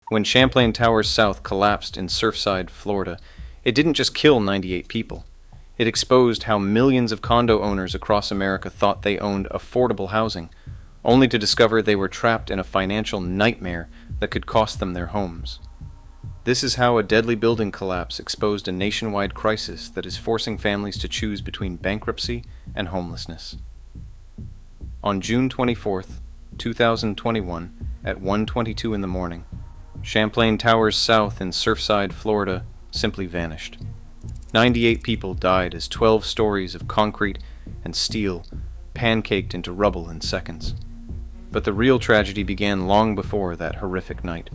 When Champlain Towers South collapsed in Surfside, Florida, it didn't just kill 98 people. It exposed how millions of condo owners across America thought they owned affordable housing, only to discover they were trapped in a financial nightmare that could cost them their homes. This is how a deadly building collapse exposed a nationwide crisis that is forcing families to choose between bankruptcy and homelessness. On June 24, 2021, at 1:22 in the morning, Champlain Towers South in Surfside, Florida, simply vanished. 98 people died as 12 stories of concrete and steel pancaked into rubble in seconds. But the real tragedy began long before that horrific night.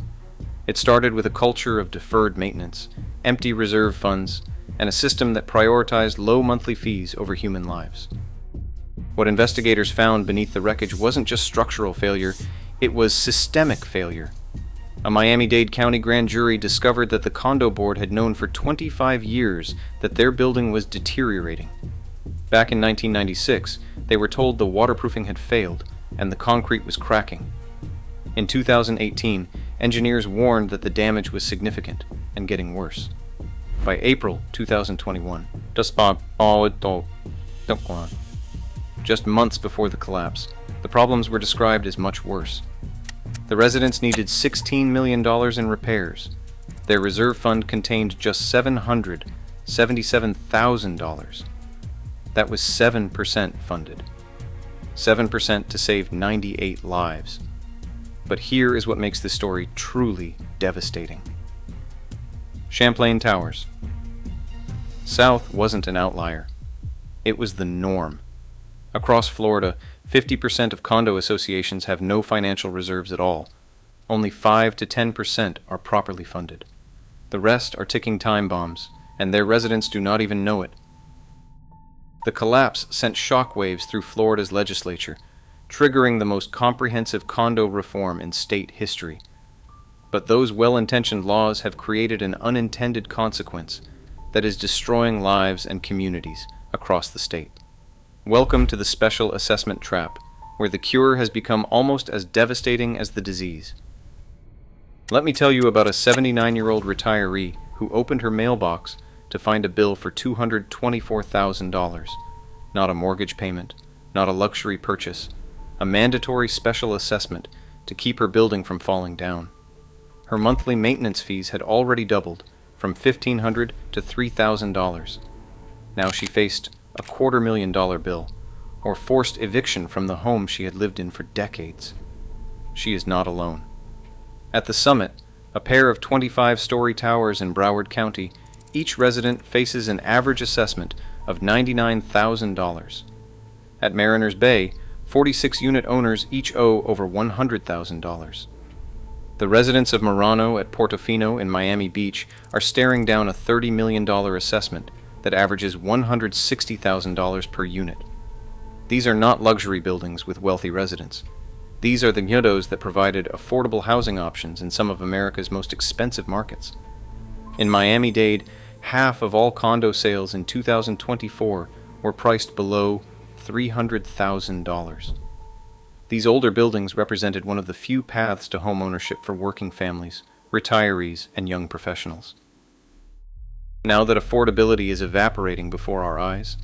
It started with a culture of deferred maintenance, empty reserve funds, and a system that prioritized low monthly fees over human lives. What investigators found beneath the wreckage wasn't just structural failure, it was systemic failure. A Miami-Dade County grand jury discovered that the Condo board had known for 25 years that their building was deteriorating. Back in 1996, they were told the waterproofing had failed and the concrete was cracking. In 2018, engineers warned that the damage was significant and getting worse. By April 2021, just months before the collapse, the problems were described as much worse. The residents needed $16 million in repairs. Their reserve fund contained just $777,000. That was 7% funded. 7% to save 98 lives. But here is what makes this story truly devastating. Champlain Towers South wasn't an outlier. It was the norm. Across Florida, 50% of condo associations have no financial reserves at all. Only 5 to 10% are properly funded. The rest are ticking time bombs, and their residents do not even know it. The collapse sent shockwaves through Florida's legislature, triggering the most comprehensive condo reform in state history. But those well-intentioned laws have created an unintended consequence that is destroying lives and communities across the state. Welcome to the special assessment trap, where the cure has become almost as devastating as the disease. Let me tell you about a 79-year-old retiree who opened her mailbox to find a bill for $224,000. Not a mortgage payment, not a luxury purchase, a mandatory special assessment to keep her building from falling down. Her monthly maintenance fees had already doubled, from $1,500 to $3,000. Now she faced a $250,000 bill, or forced eviction from the home she had lived in for decades. She is not alone. At the summit, a pair of 25-story towers in Broward County, each resident faces an average assessment of $99,000. At Mariners Bay, 46-unit owners each owe over $100,000. The residents of Murano at Portofino in Miami Beach are staring down a $30 million assessment that averages $160,000 per unit. These are not luxury buildings with wealthy residents. These are the condos that provided affordable housing options in some of America's most expensive markets. In Miami-Dade, half of all condo sales in 2024 were priced below $300,000. These older buildings represented one of the few paths to homeownership for working families, retirees, and young professionals. Now that affordability is evaporating before our eyes,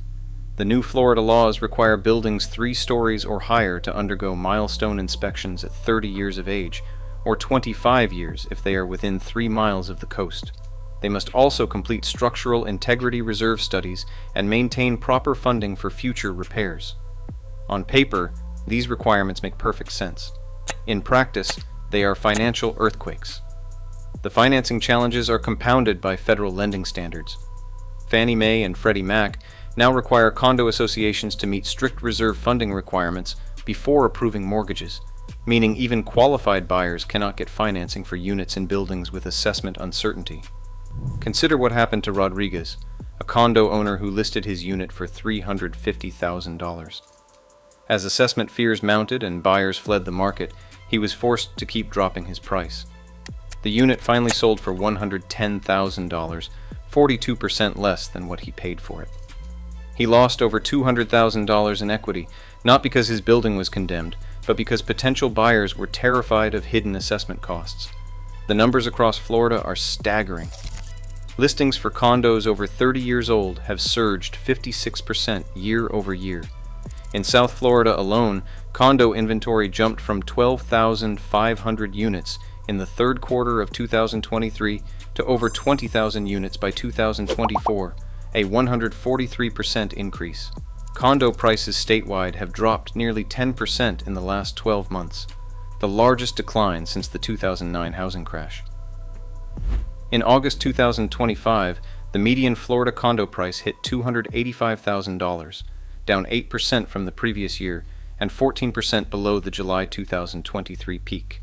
the new Florida laws require buildings 3 stories or higher to undergo milestone inspections at 30 years of age, or 25 years if they are within 3 miles of the coast. They must also complete structural integrity reserve studies and maintain proper funding for future repairs. On paper, these requirements make perfect sense. In practice, they are financial earthquakes. The financing challenges are compounded by federal lending standards. Fannie Mae and Freddie Mac now require condo associations to meet strict reserve funding requirements before approving mortgages, meaning even qualified buyers cannot get financing for units in buildings with assessment uncertainty. Consider what happened to Rodriguez, a condo owner who listed his unit for $350,000. As assessment fears mounted and buyers fled the market, he was forced to keep dropping his price. The unit finally sold for $110,000, 42% less than what he paid for it. He lost over $200,000 in equity, not because his building was condemned, but because potential buyers were terrified of hidden assessment costs. The numbers across Florida are staggering. Listings for condos over 30 years old have surged 56% year over year. In South Florida alone, condo inventory jumped from 12,500 units in the third quarter of 2023 to over 20,000 units by 2024, a 143% increase. Condo prices statewide have dropped nearly 10% in the last 12 months, the largest decline since the 2009 housing crash. In August 2025, the median Florida condo price hit $285,000, down 8% from the previous year and 14% below the July 2023 peak.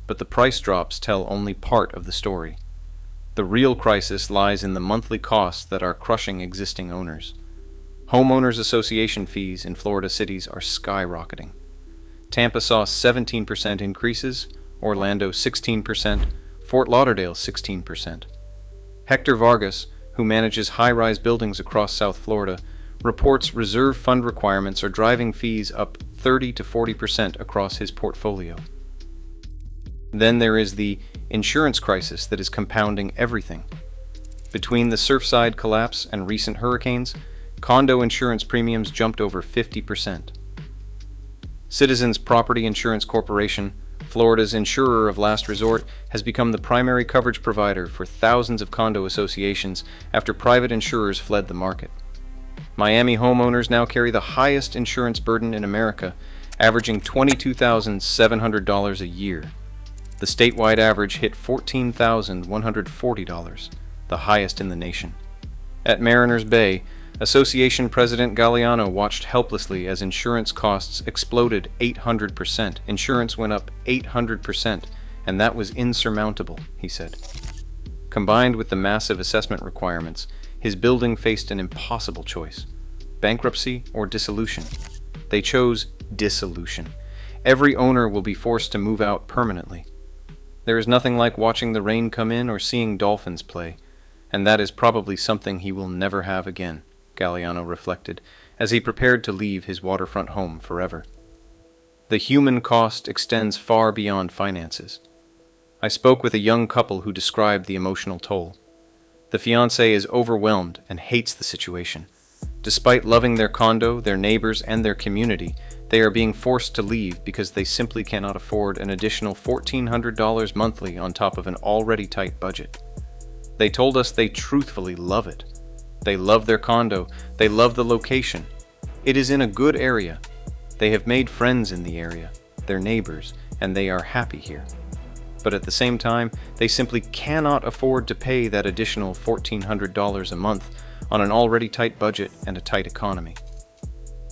But the price drops tell only part of the story. The real crisis lies in the monthly costs that are crushing existing owners. Homeowners association fees in Florida cities are skyrocketing. Tampa saw 17% increases, Orlando 16%, Fort Lauderdale 16%. Hector Vargas, who manages high-rise buildings across South Florida, reports reserve fund requirements are driving fees up 30 to 40% across his portfolio. Then there is the insurance crisis that is compounding everything. Between the Surfside collapse and recent hurricanes, condo insurance premiums jumped over 50%. Citizens Property Insurance Corporation, Florida's insurer of last resort, has become the primary coverage provider for thousands of condo associations after private insurers fled the market. Miami homeowners now carry the highest insurance burden in America, averaging $22,700 a year. The statewide average hit $14,140, the highest in the nation. At Mariners Bay, Association President Galliano watched helplessly as insurance costs exploded 800%. Insurance went up 800%, and that was insurmountable, he said. Combined with the massive assessment requirements, his building faced an impossible choice: bankruptcy or dissolution. They chose dissolution. Every owner will be forced to move out permanently. There is nothing like watching the rain come in or seeing dolphins play, and that is probably something he will never have again, Galliano reflected, as he prepared to leave his waterfront home forever. The human cost extends far beyond finances. I spoke with a young couple who described the emotional toll. The fiancé is overwhelmed and hates the situation. Despite loving their condo, their neighbors, and their community, they are being forced to leave because they simply cannot afford an additional $1,400 monthly on top of an already tight budget. They told us they truthfully love it. They love their condo. They love the location. It is in a good area. They have made friends in the area, their neighbors, and they are happy here. But at the same time, they simply cannot afford to pay that additional $1,400 a month on an already tight budget and a tight economy.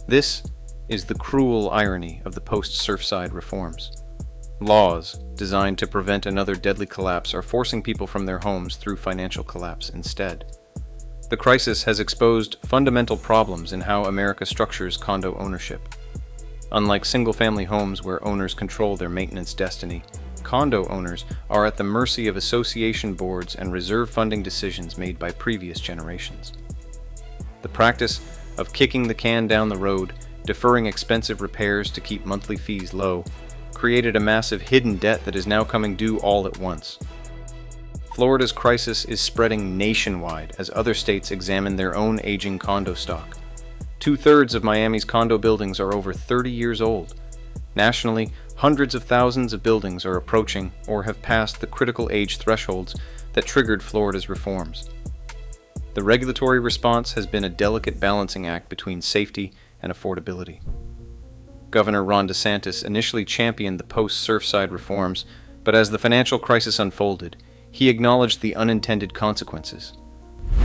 This is the cruel irony of the post-Surfside reforms. Laws designed to prevent another deadly collapse are forcing people from their homes through financial collapse instead. The crisis has exposed fundamental problems in how America structures condo ownership. Unlike single-family homes where owners control their maintenance destiny, condo owners are at the mercy of association boards and reserve funding decisions made by previous generations. The practice of kicking the can down the road, deferring expensive repairs to keep monthly fees low, created a massive hidden debt that is now coming due all at once. Florida's crisis is spreading nationwide as other states examine their own aging condo stock. 2/3 of Miami's condo buildings are over 30 years old. Nationally, hundreds of thousands of buildings are approaching or have passed the critical age thresholds that triggered Florida's reforms. The regulatory response has been a delicate balancing act between safety and affordability. Governor Ron DeSantis initially championed the post-Surfside reforms, but as the financial crisis unfolded, he acknowledged the unintended consequences.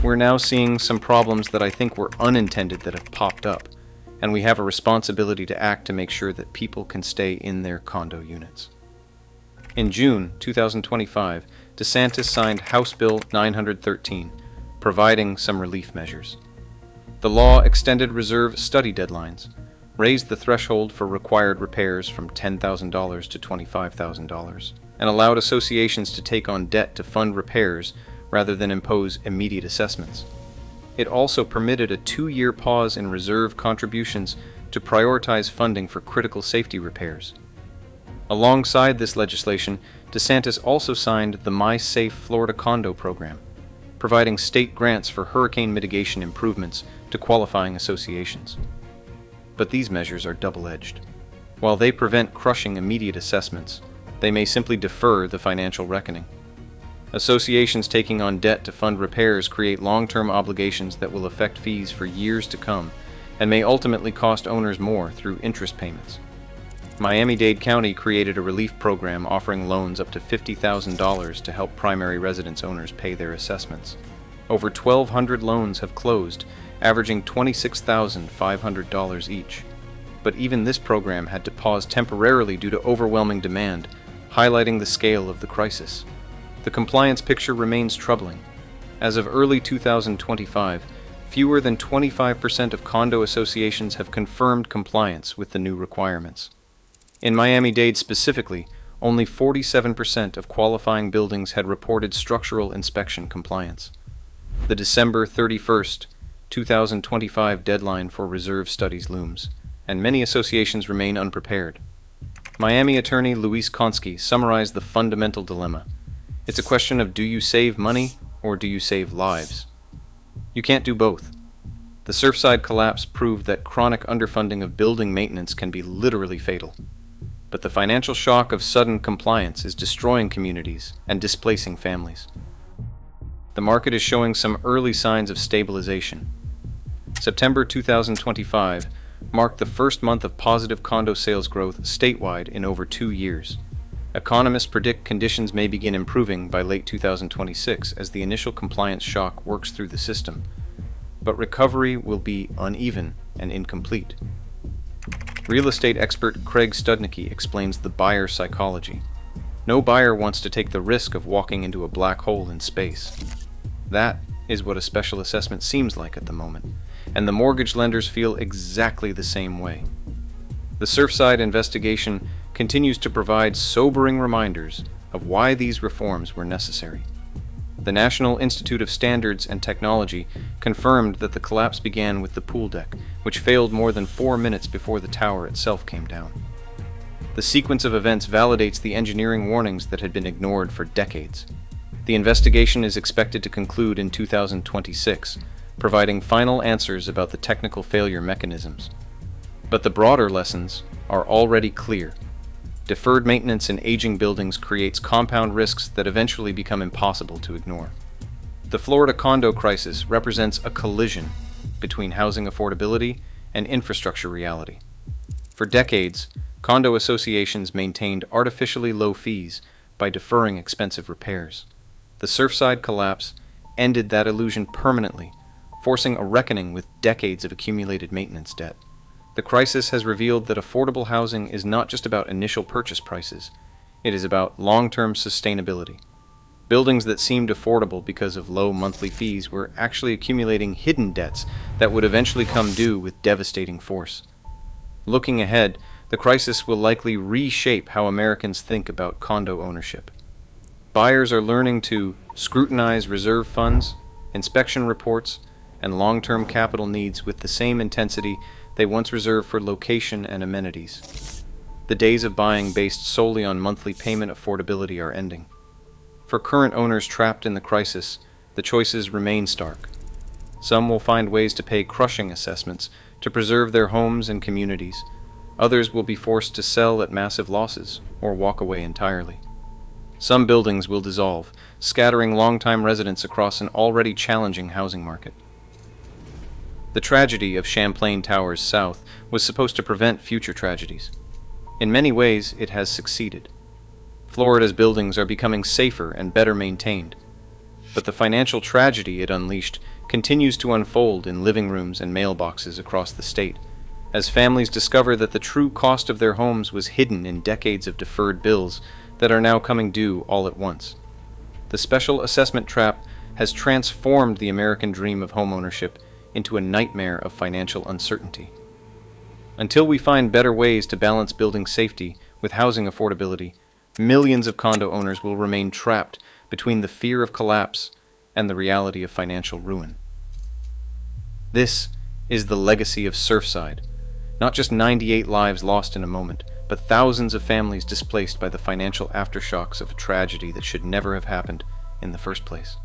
We're now seeing some problems that I think were unintended that have popped up, and we have a responsibility to act to make sure that people can stay in their condo units. In June 2025, DeSantis signed House Bill 913, providing some relief measures. The law extended reserve study deadlines, raised the threshold for required repairs from $10,000 to $25,000, and allowed associations to take on debt to fund repairs rather than impose immediate assessments. It also permitted a 2-year pause in reserve contributions to prioritize funding for critical safety repairs. Alongside this legislation, DeSantis also signed the My Safe Florida Condo program, providing state grants for hurricane mitigation improvements to qualifying associations. But these measures are double-edged. While they prevent crushing immediate assessments, they may simply defer the financial reckoning. Associations taking on debt to fund repairs create long-term obligations that will affect fees for years to come and may ultimately cost owners more through interest payments. Miami-Dade County created a relief program offering loans up to $50,000 to help primary residence owners pay their assessments. Over 1,200 loans have closed, averaging $26,500 each. But even this program had to pause temporarily due to overwhelming demand, highlighting the scale of the crisis. The compliance picture remains troubling. As of early 2025, fewer than 25% of condo associations have confirmed compliance with the new requirements. In Miami-Dade specifically, only 47% of qualifying buildings had reported structural inspection compliance. The December 31st, 2025 deadline for reserve studies looms, and many associations remain unprepared. Miami attorney Luis Konski summarized the fundamental dilemma. It's a question of, do you save money or do you save lives? You can't do both. The Surfside collapse proved that chronic underfunding of building maintenance can be literally fatal. But the financial shock of sudden compliance is destroying communities and displacing families. The market is showing some early signs of stabilization. September 2025 marked the first month of positive condo sales growth statewide in over 2 years. Economists predict conditions may begin improving by late 2026 as the initial compliance shock works through the system, but recovery will be uneven and incomplete. Real estate expert Craig Studnicki explains the buyer psychology. No buyer wants to take the risk of walking into a black hole in space. That is what a special assessment seems like at the moment, and the mortgage lenders feel exactly the same way. The Surfside investigation continues to provide sobering reminders of why these reforms were necessary. The National Institute of Standards and Technology confirmed that the collapse began with the pool deck, which failed more than 4 minutes before the tower itself came down. The sequence of events validates the engineering warnings that had been ignored for decades. The investigation is expected to conclude in 2026, providing final answers about the technical failure mechanisms. But the broader lessons are already clear. Deferred maintenance in aging buildings creates compound risks that eventually become impossible to ignore. The Florida condo crisis represents a collision between housing affordability and infrastructure reality. For decades, condo associations maintained artificially low fees by deferring expensive repairs. The Surfside collapse ended that illusion permanently, forcing a reckoning with decades of accumulated maintenance debt. The crisis has revealed that affordable housing is not just about initial purchase prices, it is about long-term sustainability. Buildings that seemed affordable because of low monthly fees were actually accumulating hidden debts that would eventually come due with devastating force. Looking ahead, the crisis will likely reshape how Americans think about condo ownership. Buyers are learning to scrutinize reserve funds, inspection reports, and long-term capital needs with the same intensity they once reserved for location and amenities. The days of buying based solely on monthly payment affordability are ending. For current owners trapped in the crisis, the choices remain stark. Some will find ways to pay crushing assessments to preserve their homes and communities. Others will be forced to sell at massive losses or walk away entirely. Some buildings will dissolve, scattering longtime residents across an already challenging housing market. The tragedy of Champlain Towers South was supposed to prevent future tragedies. In many ways, it has succeeded. Florida's buildings are becoming safer and better maintained. But the financial tragedy it unleashed continues to unfold in living rooms and mailboxes across the state, as families discover that the true cost of their homes was hidden in decades of deferred bills that are now coming due all at once. The special assessment trap has transformed the American dream of homeownership into a nightmare of financial uncertainty. Until we find better ways to balance building safety with housing affordability, millions of condo owners will remain trapped between the fear of collapse and the reality of financial ruin. This is the legacy of Surfside, not just 98 lives lost in a moment, but thousands of families displaced by the financial aftershocks of a tragedy that should never have happened in the first place.